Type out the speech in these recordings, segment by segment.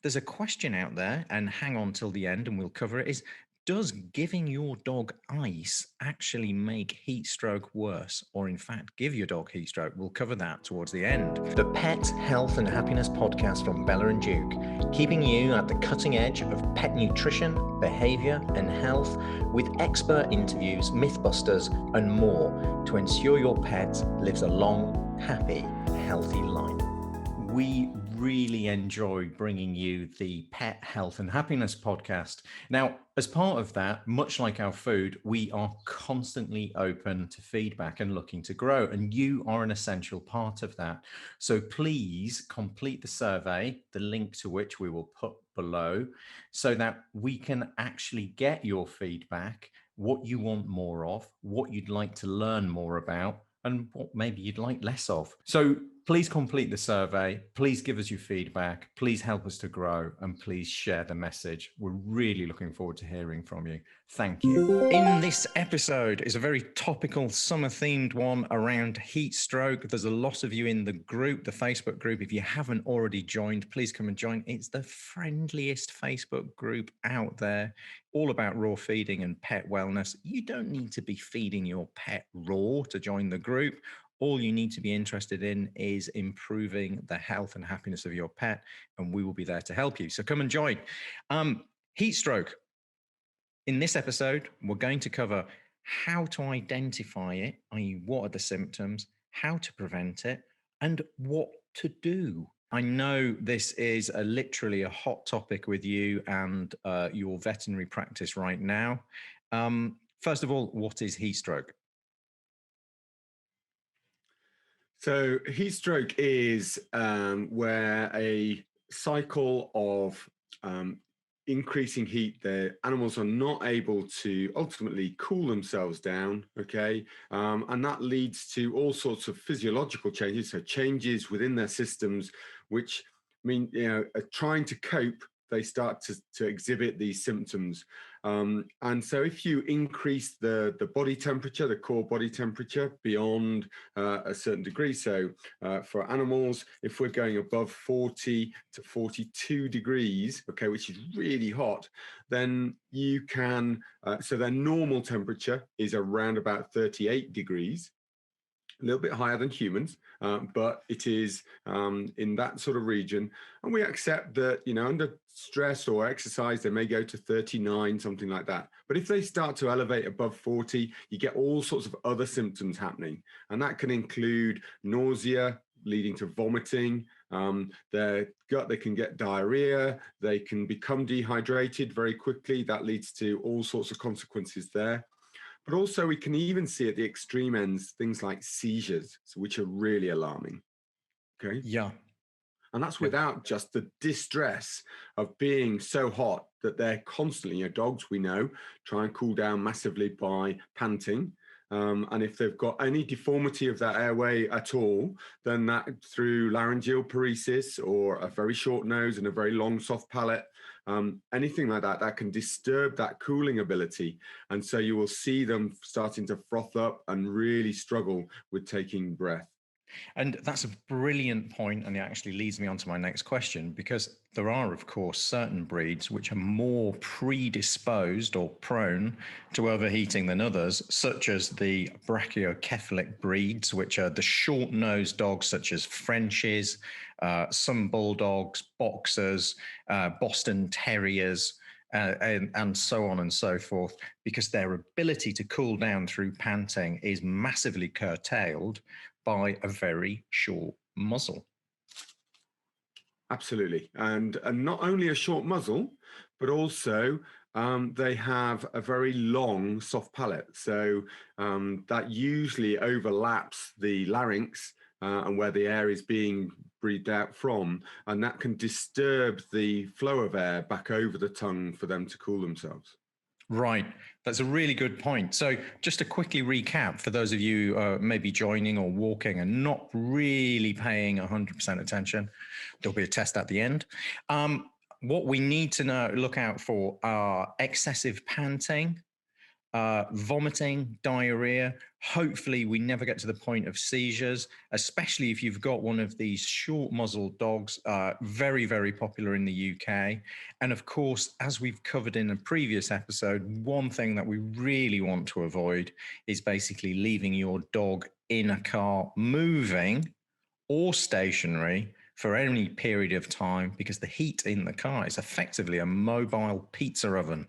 there's a question out there, and hang on till the end and we'll cover it, is does giving your dog ice actually make heat stroke worse, or in fact give your dog heat stroke? We'll cover that towards the end. The Pet Health and Happiness podcast from Bella+Duke, keeping you at the cutting edge of pet nutrition, behavior and health, with expert interviews, mythbusters and more to ensure your pet lives a long, happy, healthy life. We really enjoy bringing you the Pet Health and Happiness podcast. Now, as part of that, much like our food, we are constantly open to feedback and looking to grow, and you are an essential part of that. So please complete the survey, the link to which we will put below, so that we can actually get your feedback, what you want more of, what you'd like to learn more about, and what maybe you'd like less of. So please complete the survey. Please give us your feedback. Please help us to grow, and please share the message. We're really looking forward to hearing from you. Thank you. In this episode is a very topical summer-themed one around heat stroke. There's a lot of you in the group, the Facebook group. If you haven't already joined, please come and join. It's the friendliest Facebook group out there, all about raw feeding and pet wellness. You don't need to be feeding your pet raw to join the group. All you need to be interested in is improving the health and happiness of your pet, and we will be there to help you. So come and join. Heat stroke. In this episode, we're going to cover how to identify it, i.e. what are the symptoms, how to prevent it, and what to do. I know this is literally a hot topic with you and your veterinary practice right now. First of all, what is heat stroke? So heat stroke is where a cycle of increasing heat, the animals are not able to ultimately cool themselves down, okay? And that leads to all sorts of physiological changes, so changes within their systems, which mean, trying to cope, they start to exhibit these symptoms. And so if you increase the body temperature, the core body temperature beyond a certain degree, so for animals, if we're going above 40 to 42 degrees, okay, which is really hot, then you can, so their normal temperature is around about 38 degrees. A little bit higher than humans, but it is in that sort of region. And we accept that, under stress or exercise, they may go to 39, something like that. But if they start to elevate above 40, you get all sorts of other symptoms happening. And that can include nausea, leading to vomiting. Their gut, they can get diarrhea. They can become dehydrated very quickly. That leads to all sorts of consequences there. But also we can even see at the extreme ends things like seizures, which are really alarming. Okay. Yeah. And that's without just the distress of being so hot that they're constantly, dogs we know try and cool down massively by panting. And if they've got any deformity of that airway at all, then that through laryngeal paresis or a very short nose and a very long soft palate, anything like that, that can disturb that cooling ability. And so you will see them starting to froth up and really struggle with taking breath. And that's a brilliant point, and it actually leads me on to my next question, because there are, of course, certain breeds which are more predisposed or prone to overheating than others, such as the brachiocephalic breeds, which are the short-nosed dogs such as Frenchies, some bulldogs, boxers, Boston Terriers, and so on and so forth, because their ability to cool down through panting is massively curtailed by a very short muzzle. Absolutely. And not only a short muzzle, but also they have a very long soft palate. So that usually overlaps the larynx and where the air is being breathed out from. And that can disturb the flow of air back over the tongue for them to cool themselves. Right. That's a really good point. So just to quickly recap, for those of you maybe joining or walking and not really paying 100% attention, there'll be a test at the end. What we need to look out for are excessive panting, vomiting, diarrhea. Hopefully, we never get to the point of seizures, especially if you've got one of these short muzzled dogs, very, very popular in the UK. And of course, as we've covered in a previous episode, one thing that we really want to avoid is basically leaving your dog in a car moving or stationary for any period of time, because the heat in the car is effectively a mobile pizza oven.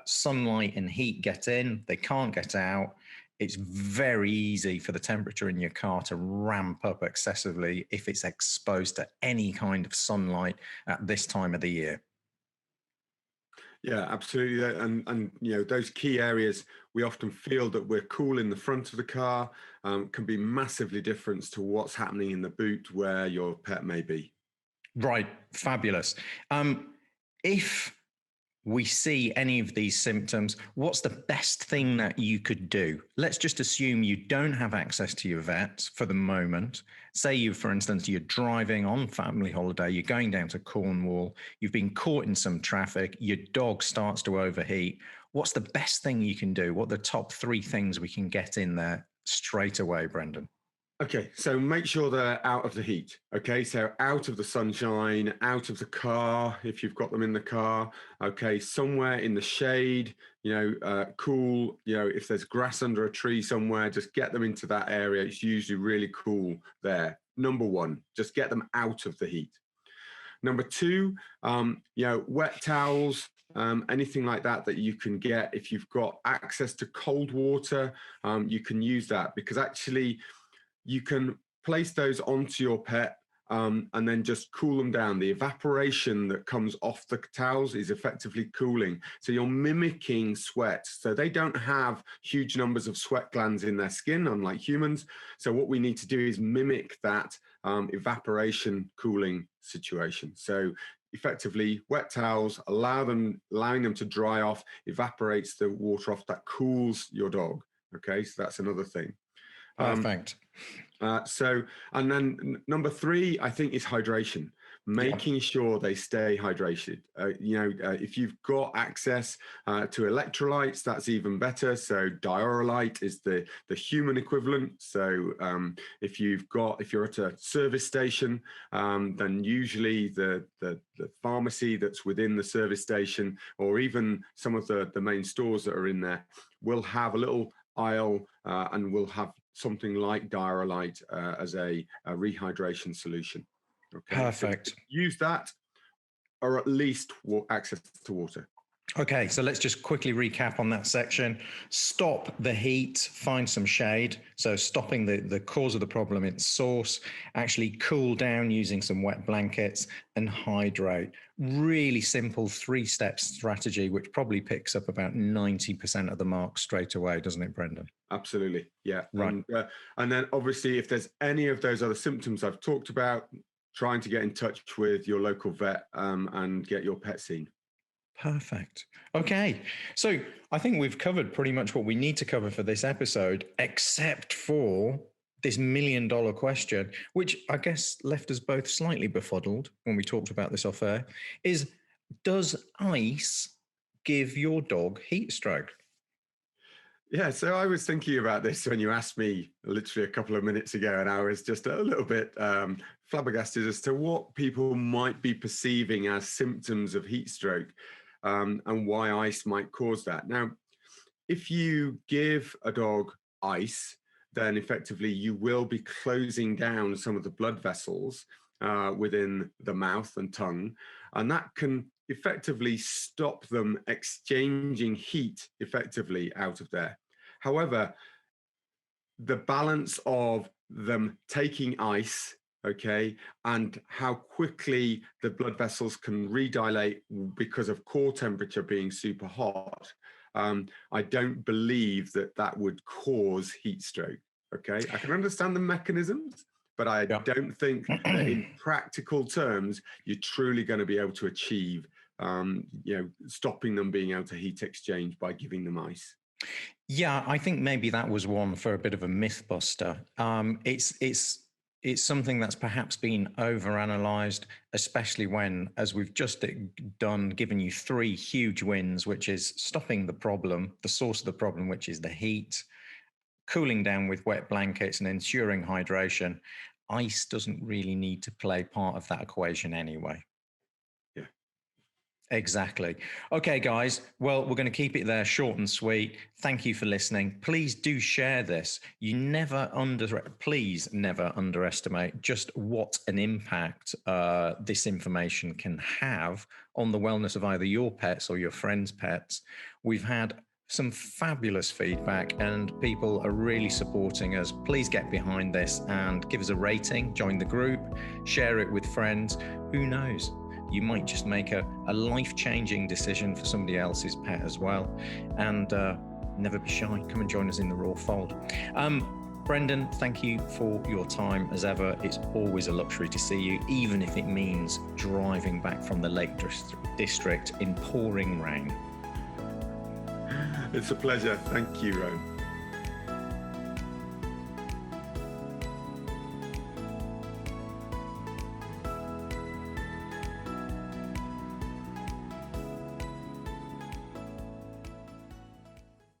Sunlight and heat get in, they can't get out. It's very easy for the temperature in your car to ramp up excessively if it's exposed to any kind of sunlight at this time of the year. Yeah, absolutely. And those key areas, we often feel that we're cool in the front of the car, can be massively different to what's happening in the boot where your pet may be. Right, fabulous. If we see any of these symptoms, what's the best thing that you could do? Let's just assume you don't have access to your vet for the moment. Say you, for instance, you're driving on family holiday, you're going down to Cornwall, you've been caught in some traffic, your dog starts to overheat. What's the best thing you can do? What are the top 3 things we can get in there straight away, Brendan? Okay, so make sure they're out of the heat. Okay, so out of the sunshine, out of the car, if you've got them in the car. Okay, somewhere in the shade, cool. If there's grass under a tree somewhere, just get them into that area. It's usually really cool there. Number 1, just get them out of the heat. Number 2, wet towels, anything like that you can get. If you've got access to cold water, you can use that, because actually you can place those onto your pet, and then just cool them down. The evaporation that comes off the towels is effectively cooling. So you're mimicking sweat. So they don't have huge numbers of sweat glands in their skin, unlike humans. So what we need to do is mimic that evaporation cooling situation. So effectively, wet towels, allowing them to dry off, evaporates the water off, that cools your dog. Okay, so that's another thing. Perfect. And then number 3, I think, is hydration. Making sure they stay hydrated. If you've got access to electrolytes, that's even better. So diurolite is the human equivalent. So if you're at a service station, then usually the pharmacy that's within the service station, or even some of the main stores that are in there, will have a little aisle and will have something like diurolite as a rehydration solution. Okay, Perfect. So use that, or at least access to water. Okay, so let's just quickly recap on that section. Stop the heat, find some shade. So stopping the cause of the problem, its source, actually cool down using some wet blankets, and hydrate. Really simple 3-step strategy, which probably picks up about 90% of the mark straight away, doesn't it, Brendan? Absolutely, yeah. Right. And then obviously, if there's any of those other symptoms I've talked about, trying to get in touch with your local vet and get your pet seen. Perfect. Okay. So I think we've covered pretty much what we need to cover for this episode, except for this $1 million question, which I guess left us both slightly befuddled when we talked about this off air, is, does ice give your dog heat stroke? Yeah, so I was thinking about this when you asked me literally a couple of minutes ago, and I was just a little bit flabbergasted as to what people might be perceiving as symptoms of heat stroke, and why ice might cause that. Now, if you give a dog ice, then effectively you will be closing down some of the blood vessels within the mouth and tongue, and that can effectively stop them exchanging heat effectively out of there. However, the balance of them taking ice, okay, and how quickly the blood vessels can redilate because of core temperature being super hot, I don't believe that would cause heat stroke. Okay, I can understand the mechanisms, but I don't think that in practical terms you're truly going to be able to achieve, stopping them being able to heat exchange by giving them ice. Yeah, I think maybe that was one for a bit of a myth buster. it's something that's perhaps been overanalyzed, especially when, as we've just done, given you 3 huge wins, which is stopping the problem, the source of the problem, which is the heat, cooling down with wet blankets and ensuring hydration. Ice doesn't really need to play part of that equation anyway. Yeah. Exactly. Okay, guys. Well, we're going to keep it there short and sweet. Thank you for listening. Please do share this. Please never underestimate just what an impact this information can have on the wellness of either your pets or your friends' pets. We've had some fabulous feedback and people are really supporting us. Please get behind this and give us a rating, join the group, share it with friends. Who knows? You might just make a life-changing decision for somebody else's pet as well. And never be shy. Come and join us in the Raw Fold. Brendan, thank you for your time as ever. It's always a luxury to see you, even if it means driving back from the Lake District in pouring rain. It's a pleasure. Thank you, Rowan.